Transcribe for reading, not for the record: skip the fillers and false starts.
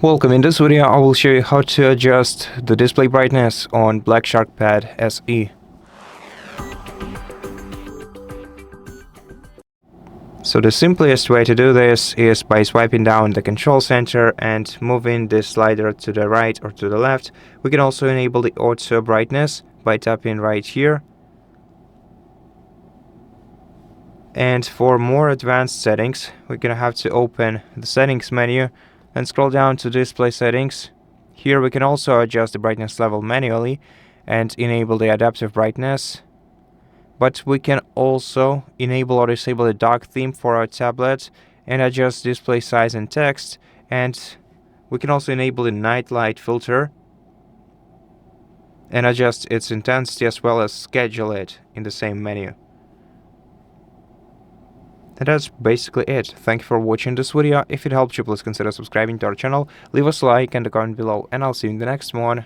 Welcome. In this video, I will show you how to adjust the display brightness on BLACKSHARK Pad SE. So the simplest way to do this is by swiping down the control center and moving the slider to the right or to the left. We can also enable the auto brightness by tapping right here. And for more advanced settings, we're gonna have to open the settings menu and scroll down to display settings. Here we can also adjust the brightness level manually and enable the adaptive brightness. But we can also enable or disable the dark theme for our tablet and adjust display size and text. And we can also enable the night light filter and adjust its intensity as well as schedule it in the same menu. And that's basically it. Thank you for watching this video. If it helped you, please consider subscribing to our channel, leave us a like and a comment below, and I'll see you in the next one.